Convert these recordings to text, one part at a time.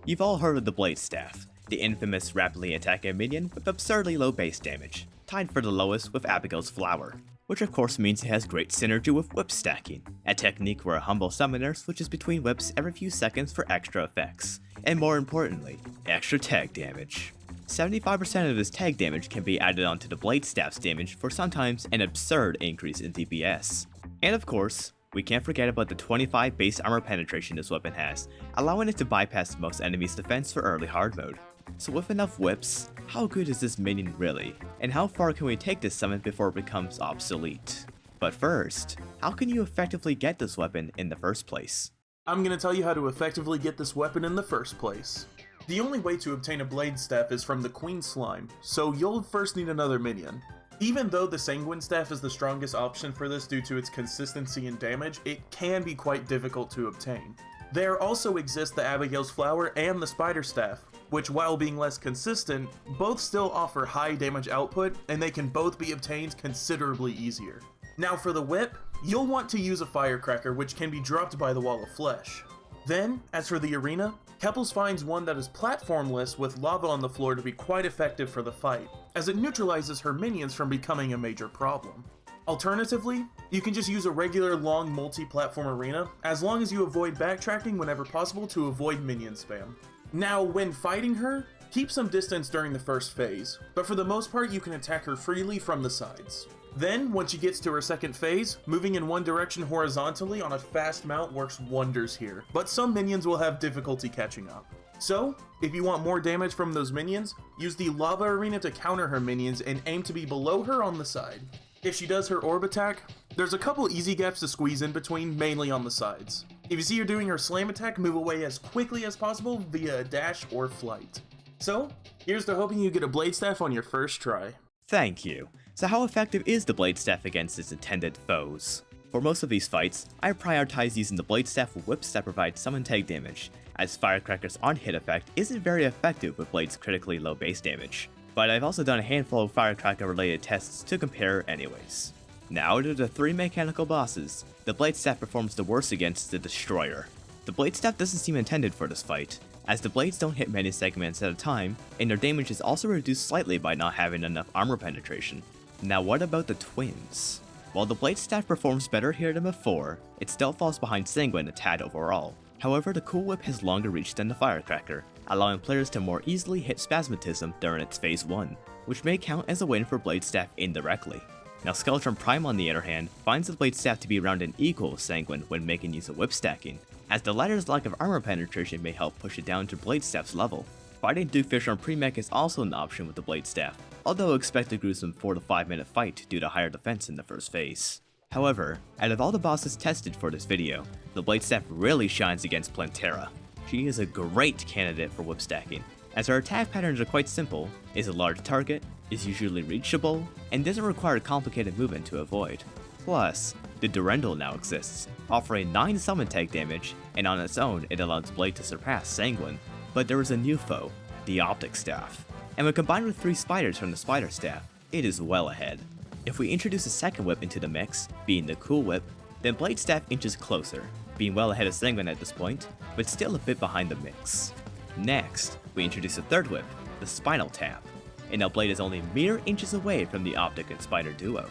You've all heard of the Blade Staff, the infamous rapidly attacking minion with absurdly low base damage, tied for the lowest with Abigail's Flower, which of course means it has great synergy with whip stacking, a technique where a humble summoner switches between whips every few seconds for extra effects, and more importantly, extra tag damage. 75% of this tag damage can be added onto the Blade Staff's damage for sometimes an absurd increase in DPS. And of course, we can't forget about the 25 base armor penetration this weapon has, allowing it to bypass most enemies' defense for early hard mode. So with enough whips, how good is this minion really? And how far can we take this summon before it becomes obsolete? But first, how can you effectively get this weapon in the first place? I'm going to tell you how to effectively get this weapon in the first place. The only way to obtain a Blade Staff is from the Queen Slime, so you'll first need another minion. Even though the Sanguine Staff is the strongest option for this due to its consistency and damage, it can be quite difficult to obtain. There also exists the Abigail's Flower and the Spider Staff, which while being less consistent, both still offer high damage output, and they can both be obtained considerably easier. Now for the whip, you'll want to use a Firecracker, which can be dropped by the Wall of Flesh. Then, as for the arena, Kepples finds one that is platformless with lava on the floor to be quite effective for the fight, as it neutralizes her minions from becoming a major problem. Alternatively, you can just use a regular long multi-platform arena, as long as you avoid backtracking whenever possible to avoid minion spam. Now, when fighting her, keep some distance during the first phase, but for the most part you can attack her freely from the sides. Then, once she gets to her second phase, moving in one direction horizontally on a fast mount works wonders here, but some minions will have difficulty catching up. So, if you want more damage from those minions, use the lava arena to counter her minions and aim to be below her on the side. If she does her orb attack, there's a couple easy gaps to squeeze in between, mainly on the sides. If you see her doing her slam attack, move away as quickly as possible via a dash or flight. So, here's to hoping you get a Blade Staff on your first try. Thank you. So how effective is the Blade Staff against its intended foes? For most of these fights, I prioritize using the Blade Staff with whips that provide summon tag damage, as Firecracker's on-hit effect isn't very effective with Blade's critically low base damage. But I've also done a handful of Firecracker related tests to compare anyways. Now to the 3 mechanical bosses, the Blade Staff performs the worst against the Destroyer. The Blade Staff doesn't seem intended for this fight, as the blades don't hit many segments at a time, and their damage is also reduced slightly by not having enough armor penetration. Now what about the twins? While the Blade Staff performs better here than before, it still falls behind Sanguine a tad overall. However, the Cool Whip has longer reach than the Firecracker, allowing players to more easily hit Spasmatism during its phase 1, which may count as a win for Blade Staff indirectly. Now Skeletron Prime on the other hand finds the Blade Staff to be around an equal with Sanguine when making use of whip stacking, as the latter's lack of armor penetration may help push it down to Blade Staff's level. Fighting Dooffish on pre-mech is also an option with the Blade Staff, although expect a gruesome 4 to 5 minute fight due to higher defense in the first phase. However, out of all the bosses tested for this video, the Blade Staff really shines against Plantera. She is a great candidate for whip stacking, as her attack patterns are quite simple, is a large target, is usually reachable, and doesn't require complicated movement to avoid. Plus, the Durendal now exists, offering 9 summon tag damage, and on its own it allows Blade to surpass Sanguine. But there is a new foe, the Optic Staff, and when combined with 3 spiders from the Spider Staff, it is well ahead. If we introduce a second whip into the mix, being the Cool Whip, then Blade Staff inches closer, being well ahead of Sanguine at this point, but still a bit behind the mix. Next, we introduce a third whip, the Spinal Tap, and now Blade is only mere inches away from the Optic and Spider duo.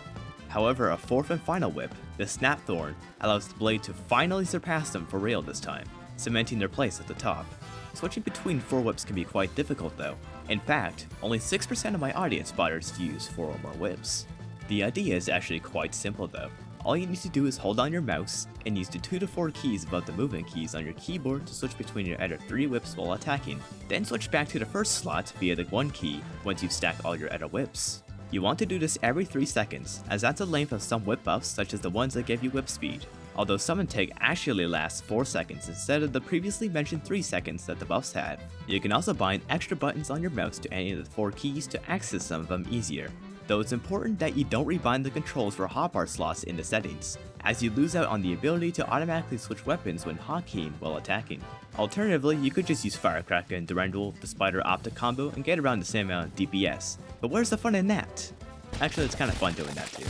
However, a fourth and final whip, the Snapthorn, allows the Blade to finally surpass them for real this time, cementing their place at the top. Switching between 4 whips can be quite difficult though. In fact, only 6% of my audience bothers to use 4 or more whips. The idea is actually quite simple though. All you need to do is hold down your mouse and use the 2 to 4 keys above the movement keys on your keyboard to switch between your other 3 whips while attacking. Then switch back to the first slot via the 1 key once you've stacked all your other whips. You want to do this every 3 seconds, as that's the length of some whip buffs such as the ones that give you whip speed. Although summon tag actually lasts 4 seconds instead of the previously mentioned 3 seconds that the buffs had. You can also bind extra buttons on your mouse to any of the 4 keys to access some of them easier, though it's important that you don't rebind the controls for hotbar slots in the settings, as you lose out on the ability to automatically switch weapons when hotkeying while attacking. Alternatively, you could just use Firecracker and Durendal, the Spider Optic combo, and get around the same amount of DPS, but where's the fun in that? Actually, it's kinda fun doing that too.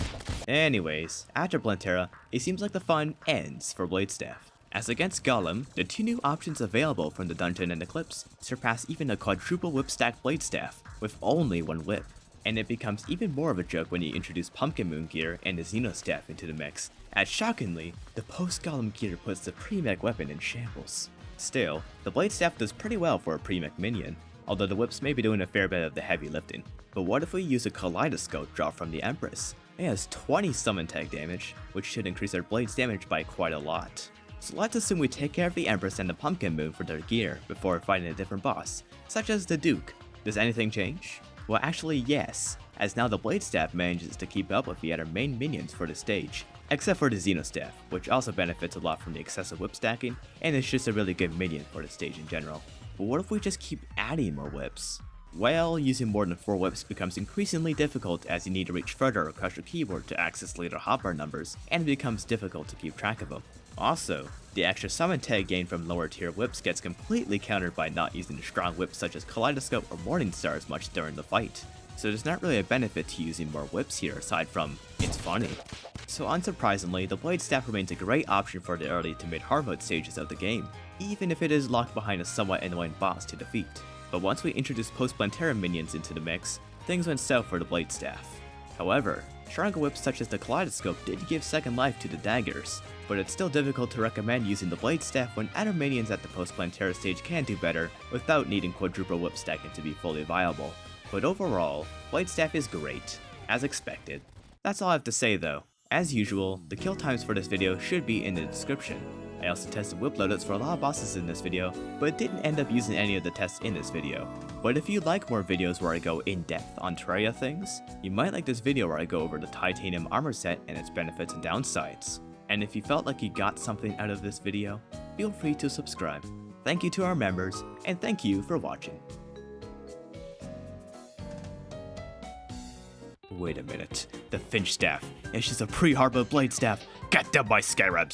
Anyways, after Plantera, it seems like the fun ends for Blade Staff, As against Golem, the 2 new options available from the Dungeon and Eclipse surpass even a quadruple whip stack blade staff with only 1 whip. And it becomes even more of a joke when you introduce Pumpkin Moon gear and the Xeno staff into the mix, as shockingly, the post-Golem gear puts the pre-mech weapon in shambles. Still, the blade staff does pretty well for a pre-mech minion, although the whips may be doing a fair bit of the heavy lifting. But what if we use a Kaleidoscope drop from the Empress? It has 20 summon tag damage, which should increase our blade's damage by quite a lot. So let's assume we take care of the Empress and the Pumpkin Moon for their gear before fighting a different boss, such as the Duke. Does anything change? Well, actually yes, as now the blade staff manages to keep up with the other main minions for the stage, except for the Xeno staff, which also benefits a lot from the excessive whip stacking, and is just a really good minion for the stage in general. But what if we just keep adding more whips? Well, using more than 4 whips becomes increasingly difficult as you need to reach further across your keyboard to access later hotbar numbers, and it becomes difficult to keep track of them. Also, the extra summon tag gain from lower tier whips gets completely countered by not using strong whips such as Kaleidoscope or Morningstar as much during the fight. So there's not really a benefit to using more whips here aside from, it's funny. So unsurprisingly, the blade staff remains a great option for the early to mid Hardmode stages of the game, even if it is locked behind a somewhat annoying boss to defeat. But once we introduce post-Plantera minions into the mix, things went south for the blade staff. However, stronger whips such as the Kaleidoscope did give second life to the daggers, but it's still difficult to recommend using the blade staff when other minions at the post-Plantera stage can do better without needing quadruple whip stacking to be fully viable. But overall, blade staff is great, as expected. That's all I have to say though. As usual, the kill times for this video should be in the description. I also tested whip loadouts for a lot of bosses in this video, but didn't end up using any of the tests in this video. But if you like more videos where I go in depth on Terraria things, you might like this video where I go over the titanium armor set and its benefits and downsides. And if you felt like you got something out of this video, feel free to subscribe. Thank you to our members, and thank you for watching. Wait a minute, the Finch staff, it's just a pre-Hardmode blade staff. Get them, my scarabs!